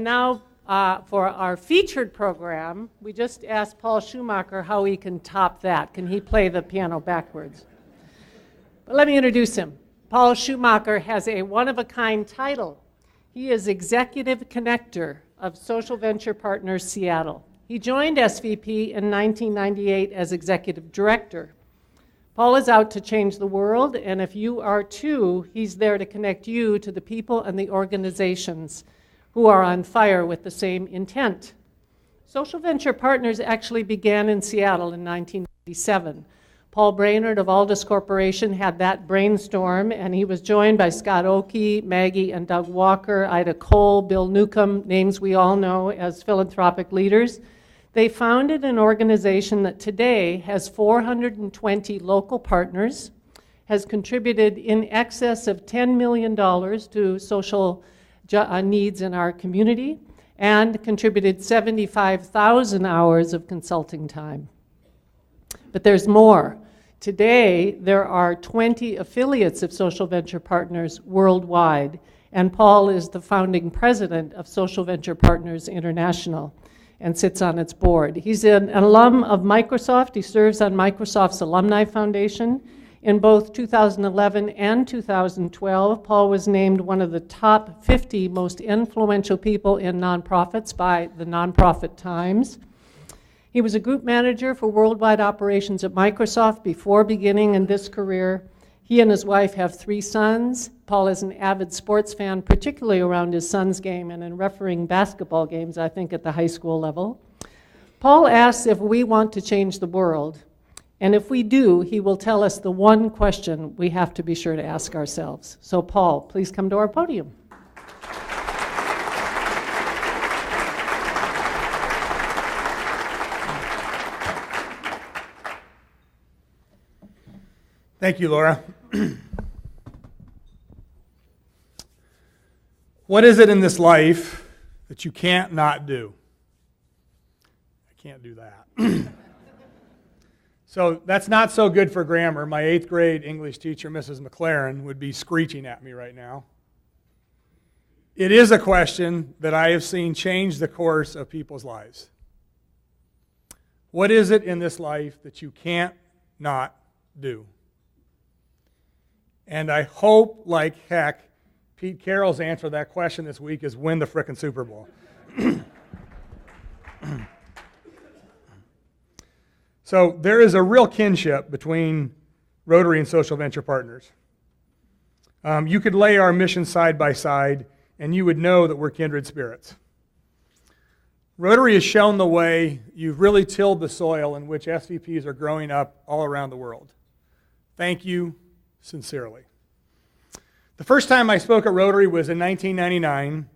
And now for our featured program, we just asked Paul Shoemaker how he can top that. Can he play the piano backwards? But let me introduce him. Paul Shoemaker has a one-of-a-kind title. He is Executive Connector of Social Venture Partners Seattle. He joined SVP in 1998 as Executive Director. Paul is out to change the world, and if you are too, he's there to connect you to the people and the organizations who are on fire with the same intent. Social Venture Partners actually began in Seattle in 1997. Paul Brainerd of Aldous Corporation had that brainstorm, and he was joined by Scott Oakey, Maggie and Doug Walker, Ida Cole, Bill Newcomb, names we all know as philanthropic leaders. They founded an organization that today has 420 local partners, has contributed in excess of $10 million to social needs in our community, and contributed 75,000 hours of consulting time. But there's more. Today, there are 20 affiliates of Social Venture Partners worldwide, and Paul is the founding president of Social Venture Partners International and sits on its board. He's an alum of Microsoft. He serves on Microsoft's Alumni Foundation. In both 2011 and 2012, Paul was named one of the top 50 most influential people in nonprofits by the Nonprofit Times. He was a group manager for worldwide operations at Microsoft before beginning in this career. He and his wife have 3 sons. Paul is an avid sports fan, particularly around his son's game and in refereeing basketball games, I think, at the high school level. Paul asks if we want to change the world, and if we do, he will tell us the one question we have to be sure to ask ourselves. So Paul, please come to our podium. Thank you, Laura. What is it in this life that you can't not do? I can't do that. So that's not so good for grammar. My 8th grade English teacher, Mrs. McLaren, would be screeching at me right now. It is a question that I have seen change the course of people's lives. What is it in this life that you can't not do? And I hope, like heck, Pete Carroll's answer to that question this week is win the frickin' Super Bowl. So there is a real kinship between Rotary and Social Venture Partners. You could lay our mission side by side, and you would know that we're kindred spirits. Rotary has shown the way you've really tilled the soil in which SVPs are growing up all around the world. Thank you sincerely. The first time I spoke at Rotary was in 1999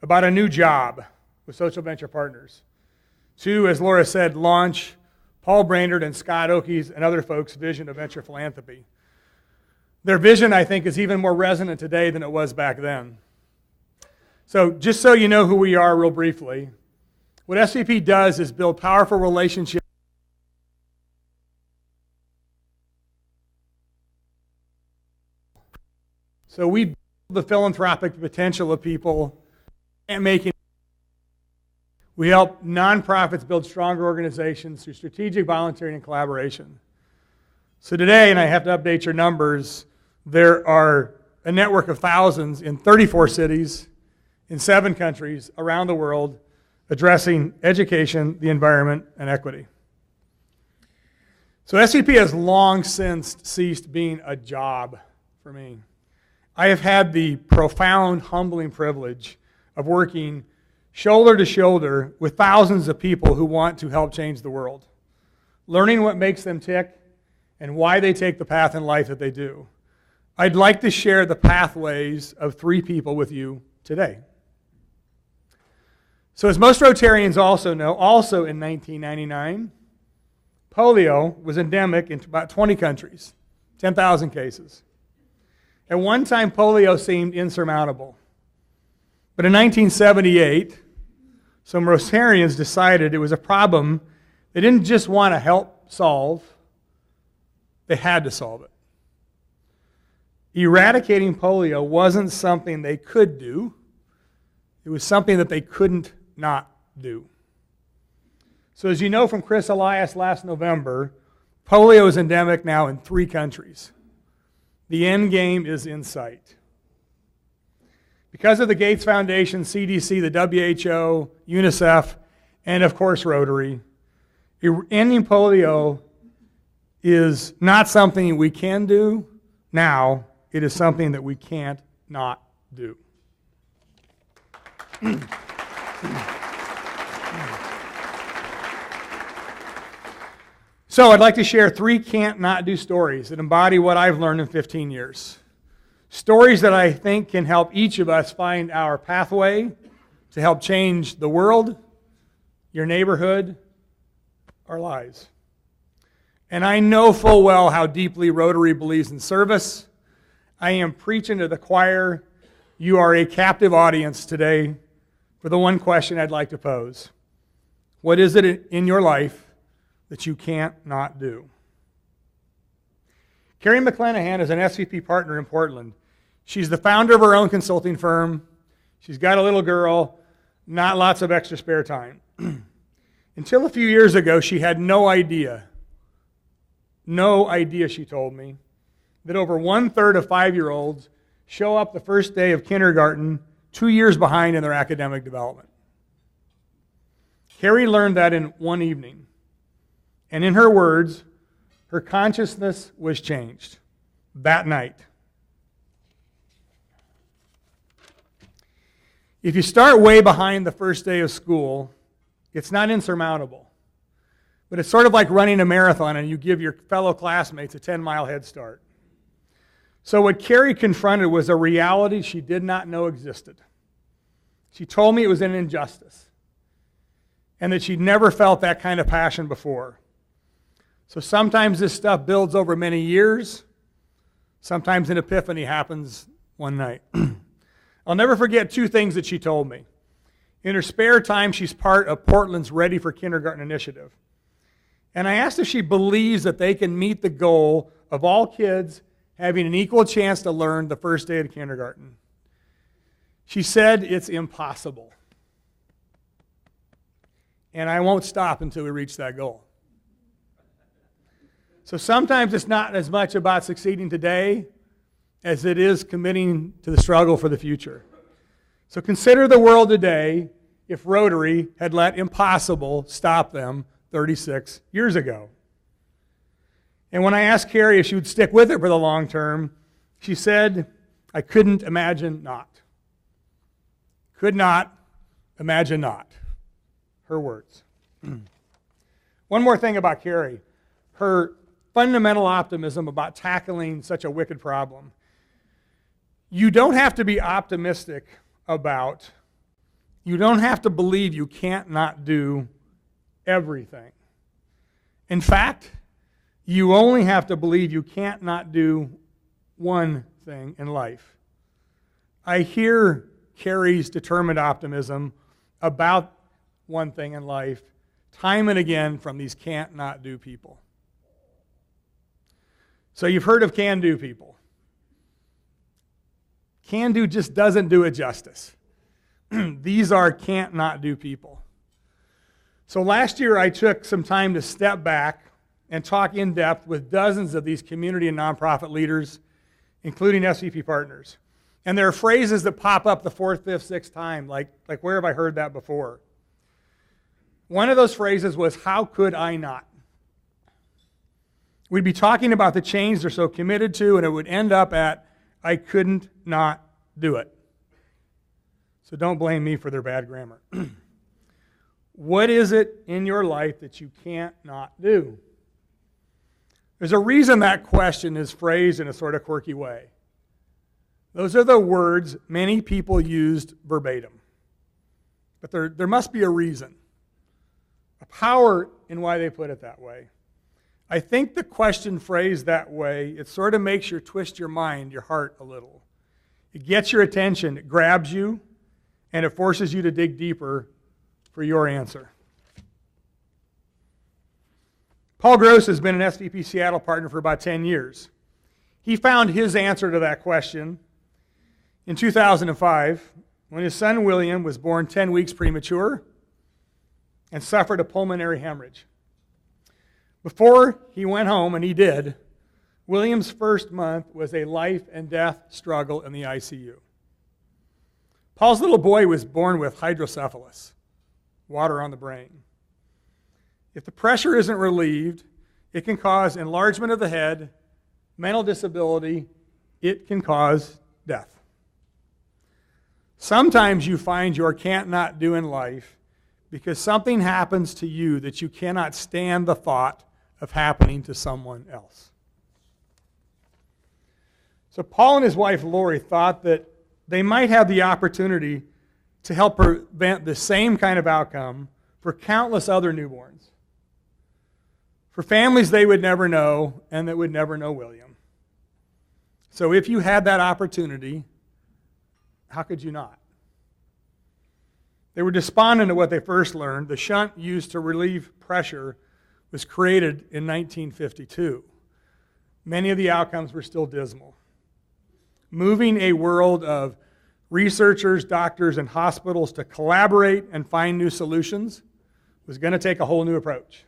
about a new job with Social Venture Partners. To, as Laura said, launch Paul Brainerd and Scott Oakey's and other folks' vision of venture philanthropy. Their vision, I think, is even more resonant today than it was back then. So just so you know who we are real briefly, what SVP does is build powerful relationships. So we build the philanthropic potential of people and making. We help nonprofits build stronger organizations through strategic volunteering and collaboration. So today, and I have to update your numbers, there are a network of thousands in 34 cities in 7 countries around the world addressing education, the environment, and equity. So SVP has long since ceased being a job for me. I have had the profound, humbling privilege of working shoulder to shoulder with thousands of people who want to help change the world, learning what makes them tick and why they take the path in life that they do. I'd like to share the pathways of 3 people with you today. So as most Rotarians also know, also in 1999, polio was endemic in about 20 countries, 10,000 cases. At one time, polio seemed insurmountable. But in 1978, some Rotarians decided it was a problem they didn't just want to help solve, they had to solve it. Eradicating polio wasn't something they could do, It was something that they couldn't not do. So as you know from Chris Elias last November, polio is endemic now in 3 countries. The end game is in sight. Because of the Gates Foundation, CDC, the WHO, UNICEF, and of course Rotary, ending polio is not something we can do now, it is something that we can't not do. So I'd like to share 3 can't not do stories that embody what I've learned in 15 years. Stories that I think can help each of us find our pathway to help change the world, your neighborhood, our lives. And I know full well how deeply Rotary believes in service. I am preaching to the choir. You are a captive audience today for the one question I'd like to pose. What is it in your life that you can't not do? Carrie McClanahan is an SVP partner in Portland. She's the founder of her own consulting firm. She's got a little girl, not lots of extra spare time. Until a few years ago, she had no idea, she told me, that over 1/3 of 5-year-olds show up the first day of kindergarten 2 years behind in their academic development. Carrie learned that in one evening. And in her words, her consciousness was changed that night. If you start way behind the first day of school, it's not insurmountable. But it's sort of like running a marathon and you give your fellow classmates a 10-mile head start. So what Carrie confronted was a reality she did not know existed. She told me it was an injustice and that she'd never felt that kind of passion before. So sometimes this stuff builds over many years. Sometimes an epiphany happens one night. I'll never forget 2 things that she told me. In her spare time, she's part of Portland's Ready for Kindergarten initiative. And I asked if she believes that they can meet the goal of all kids having an equal chance to learn the first day of kindergarten. She said it's impossible. And I won't stop until we reach that goal. So sometimes it's not as much about succeeding today as it is committing to the struggle for the future. So consider the world today if Rotary had let impossible stop them 36 years ago. And when I asked Carrie if she would stick with it for the long term, she said, I couldn't imagine not. Could not imagine not. Her words. One more thing about Carrie. Her fundamental optimism about tackling such a wicked problem. You don't have to be optimistic about, you don't have to believe you can't not do everything. In fact, you only have to believe you can't not do one thing in life. I hear Carrie's determined optimism about one thing in life time and again from these can't not do people. So you've heard of can-do people. Can-do just doesn't do it justice. These are can't not do people. So last year I took some time to step back and talk in depth with dozens of these community and nonprofit leaders, including SVP partners. And there are phrases that pop up the 4th, 5th, 6th time, like where have I heard that before? One of those phrases was, how could I not? We'd be talking about the change they're so committed to, and it would end up at, I couldn't not do it. So don't blame me for their bad grammar. What is it in your life that you can't not do? There's a reason that question is phrased in a sort of quirky way. Those are the words many people used verbatim. But there must be a reason, a power in why they put it that way. I think the question phrased that way, it sort of makes you twist your mind, your heart a little. It gets your attention, it grabs you, and it forces you to dig deeper for your answer. Paul Gross has been an SVP Seattle partner for about 10 years. He found his answer to that question in 2005 when his son William was born 10 weeks premature and suffered a pulmonary hemorrhage. Before he went home, and he did, William's first month was a life and death struggle in the ICU. Paul's little boy was born with hydrocephalus, water on the brain. If the pressure isn't relieved, it can cause enlargement of the head, mental disability, it can cause death. Sometimes you find your can't not do in life because something happens to you that you cannot stand the thought of happening to someone else. So Paul and his wife Lori thought that they might have the opportunity to help prevent the same kind of outcome for countless other newborns. For families they would never know and that would never know William. So if you had that opportunity, how could you not? They were despondent at what they first learned. The shunt used to relieve pressure was created in 1952. Many of the outcomes were still dismal. Moving a world of researchers, doctors, and hospitals to collaborate and find new solutions was going to take a whole new approach.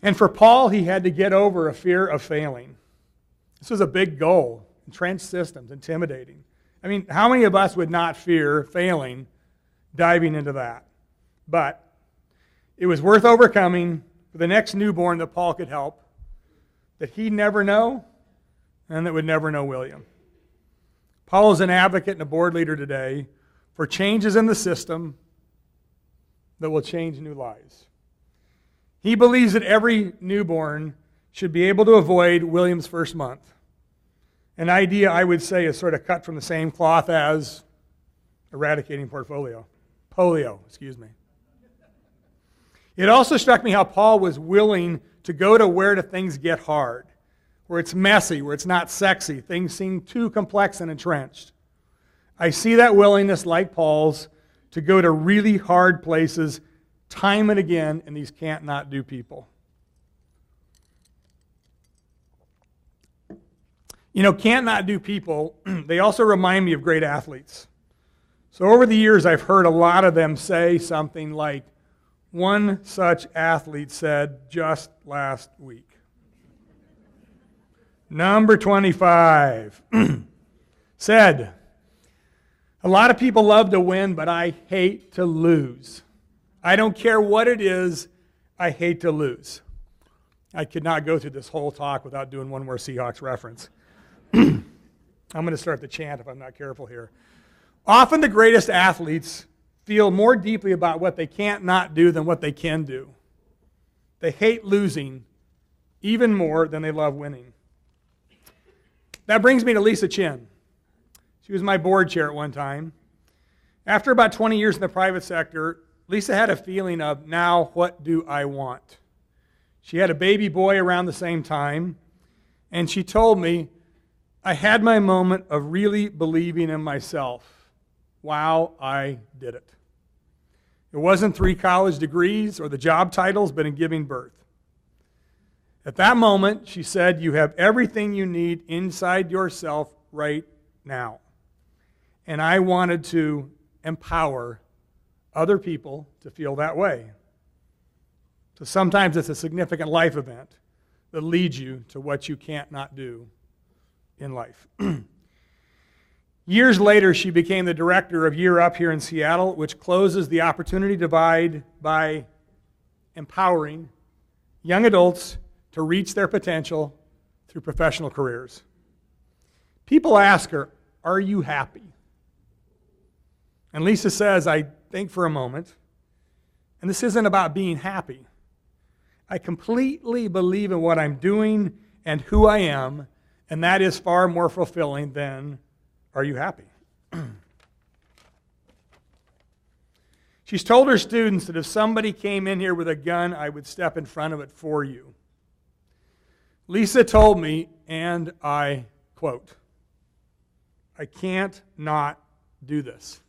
And for Paul, he had to get over a fear of failing. This was a big goal. Entrenched systems, intimidating. I mean, how many of us would not fear failing diving into that? But it was worth overcoming for the next newborn that Paul could help, that he'd never know, and that would never know William. Paul is an advocate and a board leader today for changes in the system that will change new lives. He believes that every newborn should be able to avoid William's first month. An idea I would say is sort of cut from the same cloth as eradicating polio. It also struck me how Paul was willing to go to where things get hard, where it's messy, where it's not sexy, things seem too complex and entrenched. I see that willingness, like Paul's, to go to really hard places time and again in these can't not do people. You know, can't not do people, they also remind me of great athletes. So over the years, I've heard a lot of them say something like, one such athlete said just last week. Number 25 said, a lot of people love to win, but I hate to lose. I don't care what it is, I hate to lose. I could not go through this whole talk without doing one more Seahawks reference. I'm going to start the chant if I'm not careful here. Often the greatest athletes feel more deeply about what they can't not do than what they can do. They hate losing even more than they love winning. That brings me to Lisa Chin. She was my board chair at one time. After about 20 years in the private sector, Lisa had a feeling of, now what do I want? She had a baby boy around the same time, and she told me, I had my moment of really believing in myself. Wow, I did it. It wasn't 3 college degrees or the job titles, but in giving birth. At that moment, she said, you have everything you need inside yourself right now. And I wanted to empower other people to feel that way. So sometimes it's a significant life event that leads you to what you can't not do in life. Years later, she became the director of Year Up here in Seattle, which closes the opportunity divide by empowering young adults to reach their potential through professional careers. People ask her, are you happy? And Lisa says, I think for a moment, and this isn't about being happy. I completely believe in what I'm doing and who I am, and that is far more fulfilling than, are you happy? She's told her students that if somebody came in here with a gun, I would step in front of it for you. Lisa told me, and I quote, I can't not do this.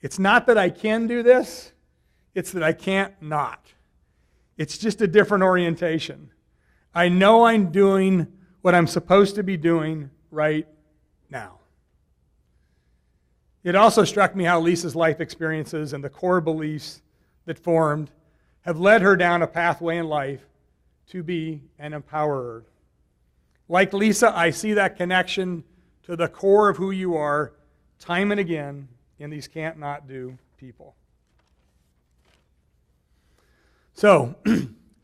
It's not that I can do this, it's that I can't not. It's just a different orientation. I know I'm doing what I'm supposed to be doing right now. It also struck me how Lisa's life experiences and the core beliefs that formed have led her down a pathway in life to be an empowerer. Like Lisa, I see that connection to the core of who you are time and again in these can't not do people. So,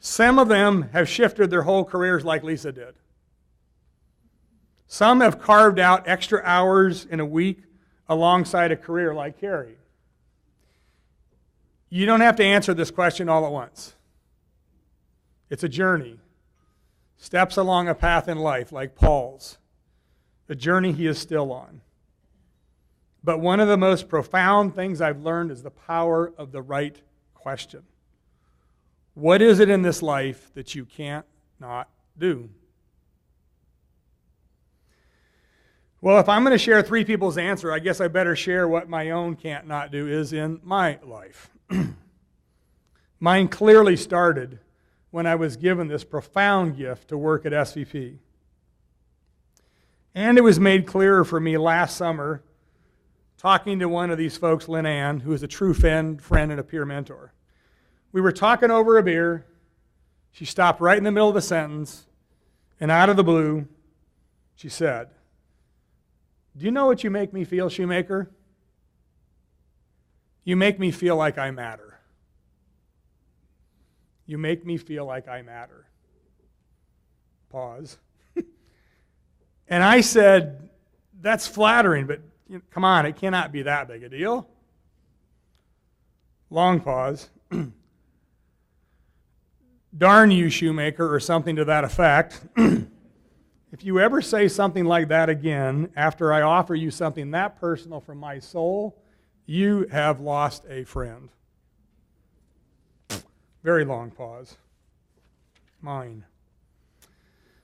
some of them have shifted their whole careers like Lisa did. Some have carved out extra hours in a week alongside a career like Carrie. You don't have to answer this question all at once. It's a journey. Steps along a path in life like Paul's. A journey he is still on. But one of the most profound things I've learned is the power of the right question. What is it in this life that you can't not do? Well, if I'm going to share three people's answer, I guess I better share what my own can't not do is in my life. Mine clearly started when I was given this profound gift to work at SVP. And it was made clearer for me last summer talking to one of these folks, Lynn Ann, who is a true friend and a peer mentor. We were talking over a beer. She stopped right in the middle of the sentence, and out of the blue, she said, "Do you know what you make me feel, Shoemaker? You make me feel like I matter. You make me feel like I matter." Pause. And I said, "That's flattering, but come on, it cannot be that big a deal." Long pause. "Darn you, Shoemaker," or something to that effect. "If you ever say something like that again after I offer you something that personal from my soul, you have lost a friend." Very long pause. Mine.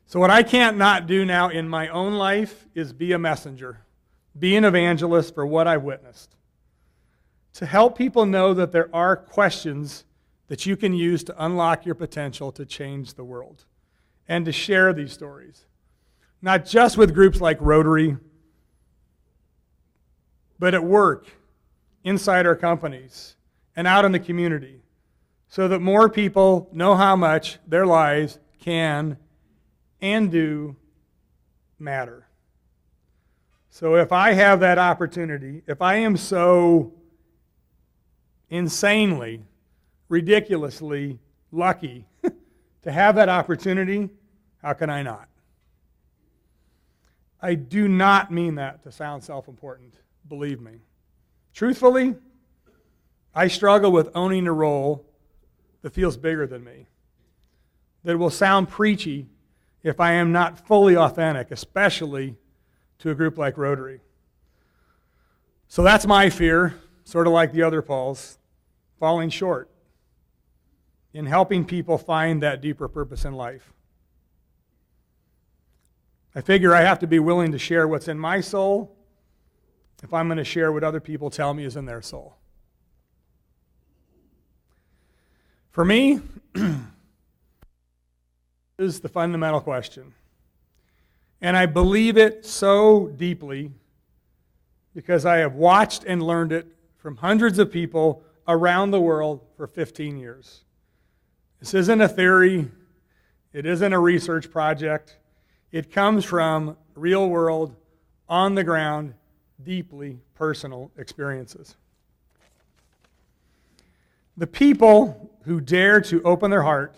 So what I can't not do now in my own life is be a messenger, be an evangelist for what I've witnessed, to help people know that there are questions that you can use to unlock your potential to change the world, and to share these stories. Not just with groups like Rotary, but at work, inside our companies, and out in the community, so that more people know how much their lives can and do matter. So if I have that opportunity, if I am so insanely, ridiculously lucky to have that opportunity, how can I not? I do not mean that to sound self-important, believe me. Truthfully, I struggle with owning a role that feels bigger than me, that will sound preachy if I am not fully authentic, especially to a group like Rotary. So that's my fear, sort of like the other Pauls, falling short in helping people find that deeper purpose in life. I figure I have to be willing to share what's in my soul if I'm going to share what other people tell me is in their soul. For me, is the fundamental question. And I believe it so deeply because I have watched and learned it from hundreds of people around the world for 15 years. This isn't a theory. It isn't a research project. It comes from real world, on the ground, deeply personal experiences. The people who dare to open their heart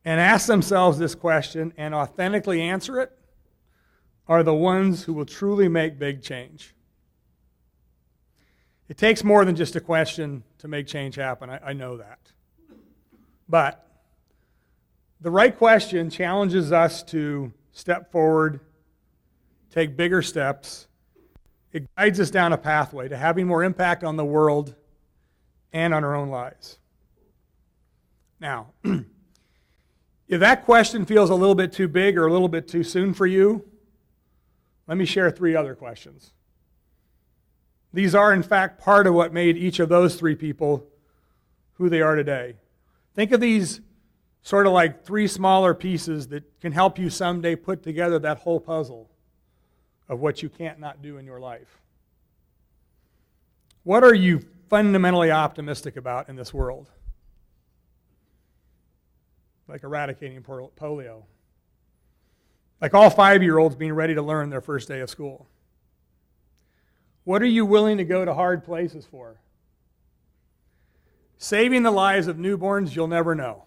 and ask themselves this question and authentically answer it are the ones who will truly make big change. It takes more than just a question to make change happen. I know that. But the right question challenges us to step forward, take bigger steps. It guides us down a pathway to having more impact on the world and on our own lives. Now, if that question feels a little bit too big or a little bit too soon for you, let me share three other questions. These are, in fact, part of what made each of those three people who they are today. Think of these sort of like three smaller pieces that can help you someday put together that whole puzzle of what you can't not do in your life. What are you fundamentally optimistic about in this world? Like eradicating polio. Like all 5-year-olds being ready to learn their first day of school. What are you willing to go to hard places for? Saving the lives of newborns you'll never know.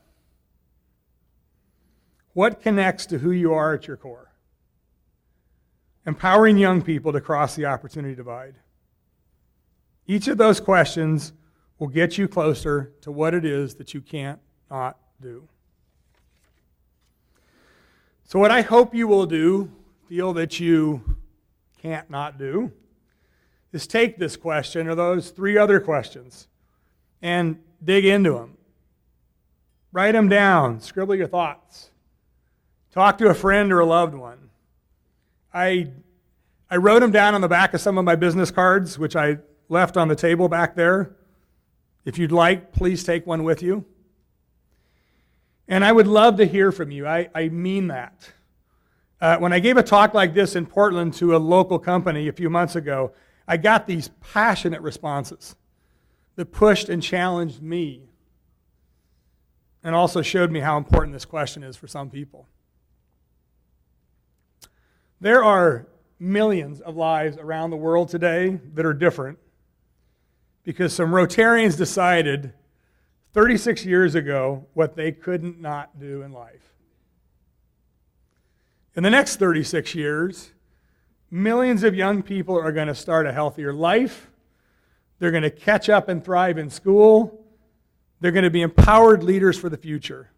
What connects to who you are at your core? Empowering young people to cross the opportunity divide. Each of those questions will get you closer to what it is that you can't not do. So what I hope you will do, feel that you can't not do, is take this question or those 3 other questions and dig into them. Write them down. Scribble your thoughts. Talk to a friend or a loved one. I wrote them down on the back of some of my business cards, which I left on the table back there. If you'd like, please take one with you. And I would love to hear from you. I mean that. When I gave a talk like this in Portland to a local company a few months ago, I got these passionate responses that pushed and challenged me and also showed me how important this question is for some people. There are millions of lives around the world today that are different because some Rotarians decided 36 years ago what they couldn't not do in life. In the next 36 years, millions of young people are going to start a healthier life. They're going to catch up and thrive in school. They're going to be empowered leaders for the future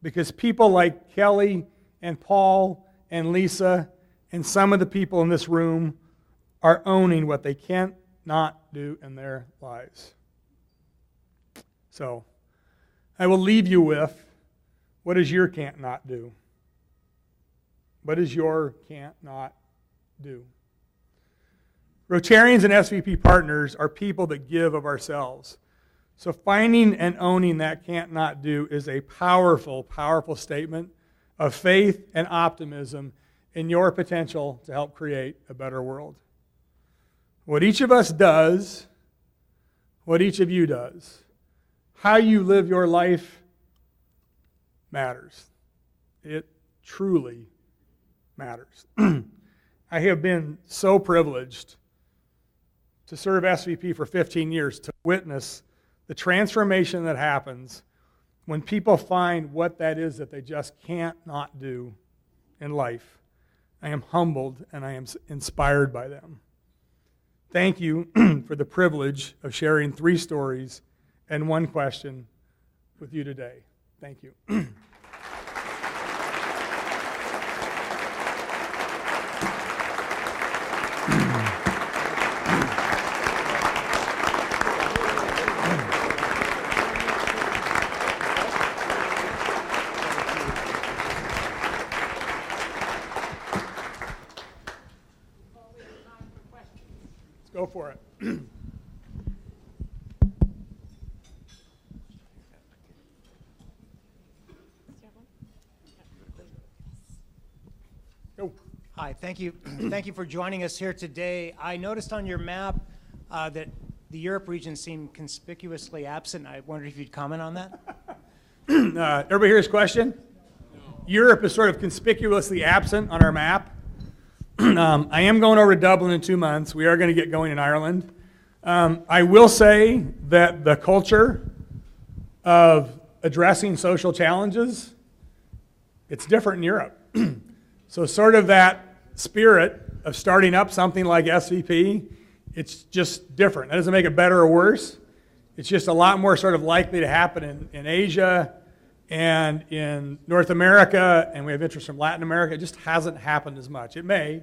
because people like Kelly and Paul and Lisa and some of the people in this room are owning what they can't not do in their lives. So, I will leave you with, what is your can't not do? What is your can't not do? Rotarians and SVP partners are people that give of ourselves. So finding and owning that can't not do is a powerful, powerful statement of faith and optimism in your potential to help create a better world. What each of us does, what each of you does, how you live your life matters. It truly matters. I have been so privileged to serve SVP for 15 years, to witness the transformation that happens when people find what that is that they just can't not do in life. I am humbled and I am inspired by them. Thank you for the privilege of sharing 3 stories and 1 question with you today. Thank you. Go for it. Go. Hi, thank you. Thank you for joining us here today. I noticed on your map that the Europe region seemed conspicuously absent. I wondered if you'd comment on that. Everybody hear his question? No. Europe is sort of conspicuously absent on our map. I am going over to Dublin in 2 months. We are going to get going in Ireland. I will say that the culture of addressing social challenges, it's different in Europe. So sort of that spirit of starting up something like SVP, it's just different. That doesn't make it better or worse. It's just a lot more sort of likely to happen in Asia and in North America, and we have interest from Latin America. It just hasn't happened as much. It may.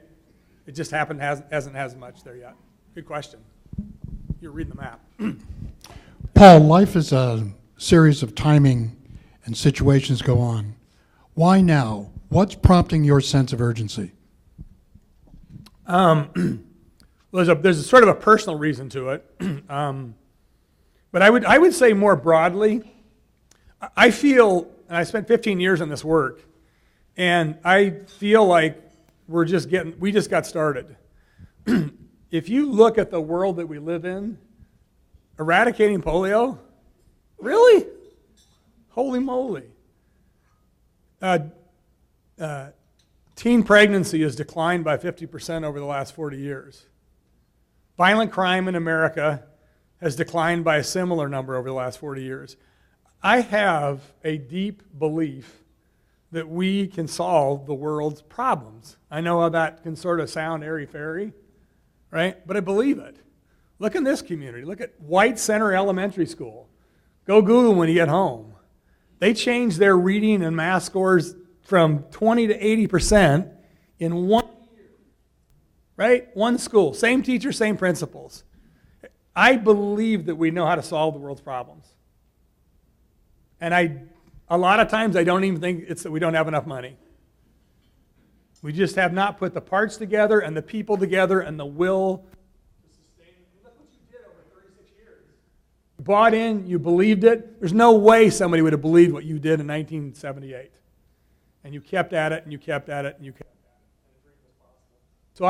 It just hasn't as much there yet. Good question. You're reading the map. Paul, life is a series of timing and situations go on. Why now? What's prompting your sense of urgency? There's sort of a personal reason to it. But I would say more broadly, I feel, and I spent 15 years on this work, and I feel like we just got started. If you look at the world that we live in, Eradicating polio? Really? Holy moly. Teen pregnancy has declined by 50% over the last 40 years. Violent crime in America has declined by a similar number over the last 40 years. I have a deep belief that we can solve the world's problems. I know how that can sort of sound airy-fairy, right? But I believe it. Look in this community. Look at White Center Elementary School. Go Google when you get home. They changed their reading and math scores from 20 to 80% in 1 year, right? One school, same teacher, same principals. I believe that we know how to solve the world's problems. And a lot of times I don't even think it's that we don't have enough money. We just have not put the parts together and the people together and the will to sustain it. Look what you did over 36 years. You bought in, you believed it. There's no way somebody would have believed what you did in 1978. And you kept at it, and you kept at it, and you kept at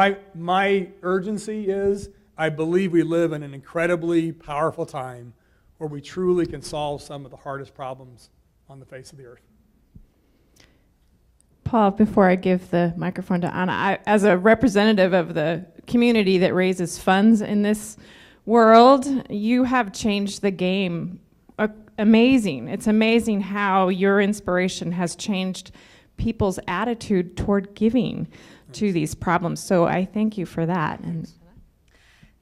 it. So my urgency is, I believe we live in an incredibly powerful time where we truly can solve some of the hardest problems on the face of the earth. Paul, before I give the microphone to Anna, as a representative of the community that raises funds in this world, you have changed the game. Amazing. It's amazing how your inspiration has changed people's attitude toward giving to these problems. So I thank you for that. And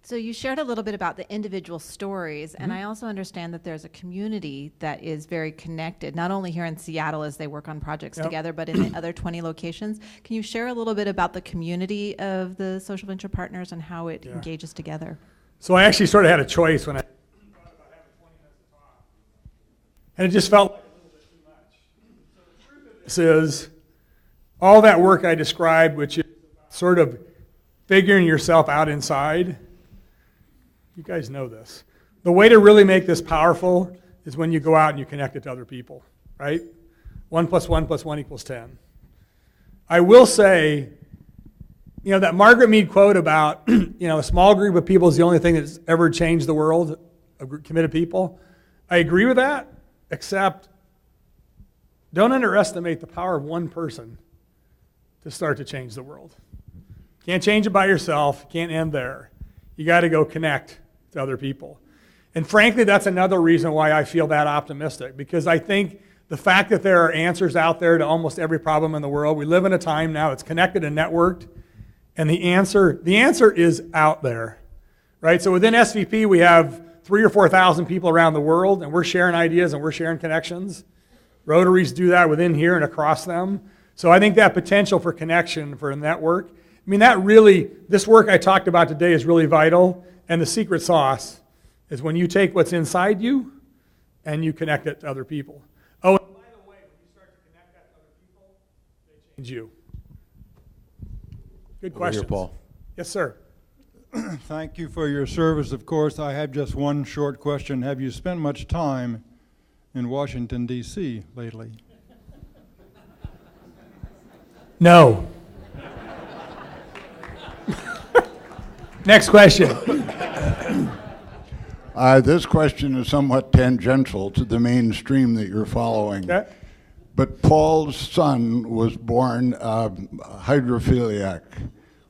so you shared a little bit about the individual stories, and I also understand that there's a community that is very connected, not only here in Seattle as they work on projects together, but in the other 20 locations. Can you share a little bit about the community of the Social Venture Partners and how it engages together? So I actually sort of had a choice when I thought about having 20 minutes to talk. And it just felt like a little bit too much. So the truth of this is, all that work I described, which is sort of figuring yourself out inside, you guys know this. The way to really make this powerful is when you go out and you connect it to other people, right? 1 + 1 + 1 = 10. I will say, that Margaret Mead quote about, a small group of people is the only thing that's ever changed the world, of committed people. I agree with that, except don't underestimate the power of one person to start to change the world. Can't change it by yourself, can't end there. You got to go connect to other people. And frankly, that's another reason why I feel that optimistic, because I think the fact that there are answers out there to almost every problem in the world, we live in a time now that's connected and networked, and the answer is out there, right? So within SVP, we have 3,000 or 4,000 people around the world, and we're sharing ideas and we're sharing connections. Rotaries do that within here and across them. So I think that potential for connection, for a network, this work I talked about today is really vital, and the secret sauce is when you take what's inside you and you connect it to other people. Oh, and by the way, when you start to connect that to other people, they change you. Good question. Paul. Yes, sir. Thank you for your service. Of course, I have just one short question. Have you spent much time in Washington, D.C. lately? No. Next question. This question is somewhat tangential to the mainstream that you're following. Okay. But Paul's son was born hydrophiliac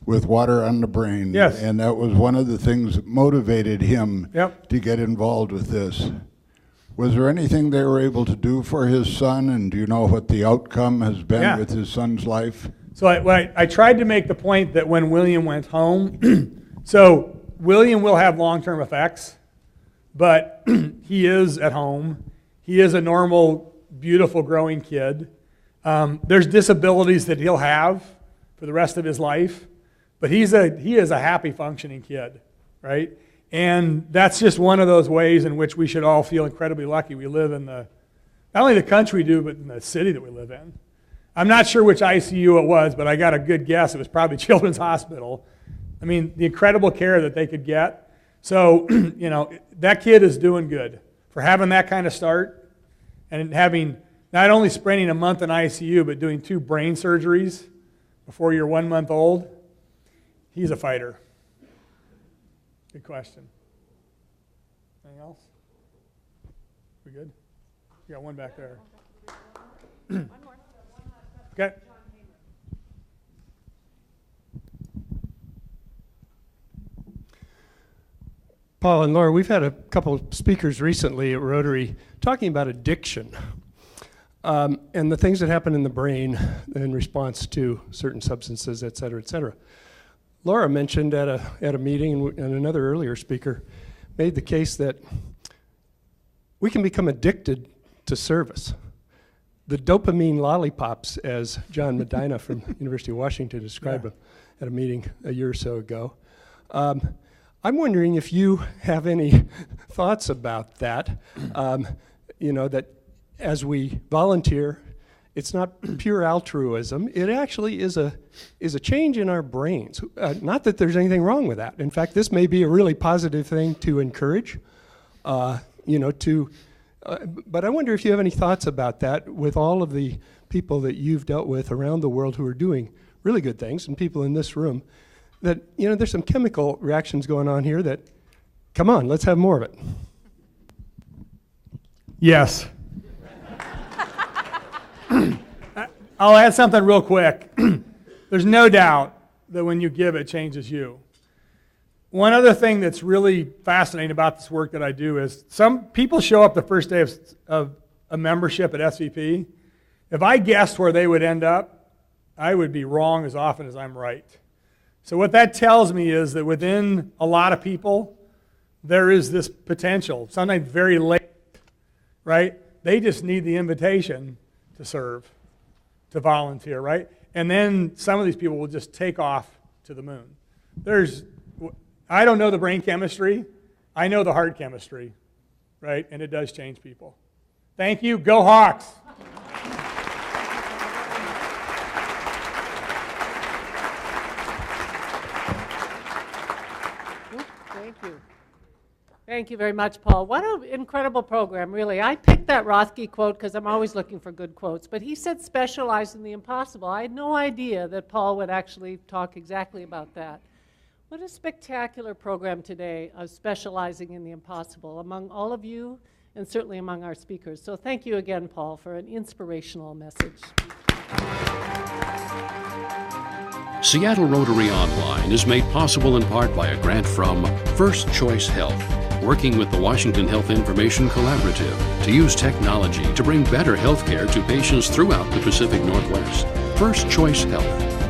with water on the brain. Yes. And that was one of the things that motivated him Yep. to get involved with this. Was there anything they were able to do for his son, and do you know what the outcome has been Yeah. with his son's life? So I tried to make the point that when William went home, so William will have long-term effects, but he is at home. He is a normal, beautiful, growing kid. There's disabilities that he'll have for the rest of his life, but he is a happy, functioning kid, right? And that's just one of those ways in which we should all feel incredibly lucky. We live in not only the country we do, but in the city that we live in. I'm not sure which ICU it was, but I got a good guess. It was probably Children's Hospital. I mean, the incredible care that they could get. So, that kid is doing good for having that kind of start and having not only spending a month in ICU, but doing 2 brain surgeries before you're 1 month old. He's a fighter. Good question. Anything else? We good? We got one back there. Okay. Paul and Laura, we've had a couple of speakers recently at Rotary talking about addiction and the things that happen in the brain in response to certain substances, et cetera, et cetera. Laura mentioned at a meeting, and another earlier speaker made the case that we can become addicted to service. The dopamine lollipops, as John Medina from University of Washington described them at a meeting a year or so ago. I'm wondering if you have any thoughts about that. That as we volunteer, it's not pure altruism. It actually is a change in our brains. Not that there's anything wrong with that. In fact, this may be a really positive thing to encourage. But I wonder if you have any thoughts about that with all of the people that you've dealt with around the world who are doing really good things, and people in this room. That, there's some chemical reactions going on here that, come on, let's have more of it. Yes. I'll add something real quick. There's no doubt that when you give, it changes you. One other thing that's really fascinating about this work that I do is some people show up the first day of a membership at SVP. If I guessed where they would end up, I would be wrong as often as I'm right. So what that tells me is that within a lot of people, there is this potential, sometimes very late, right? They just need the invitation to serve, to volunteer, right? And then some of these people will just take off to the moon. I don't know the brain chemistry. I know the heart chemistry, right? And it does change people. Thank you. Go Hawks! Thank you very much, Paul. What an incredible program, really. I picked that Rothke quote because I'm always looking for good quotes, but he said specialize in the impossible. I had no idea that Paul would actually talk exactly about that. What a spectacular program today of specializing in the impossible among all of you and certainly among our speakers. So thank you again, Paul, for an inspirational message. Seattle Rotary Online is made possible in part by a grant from First Choice Health, working with the Washington Health Information Collaborative to use technology to bring better health care to patients throughout the Pacific Northwest. First Choice Health.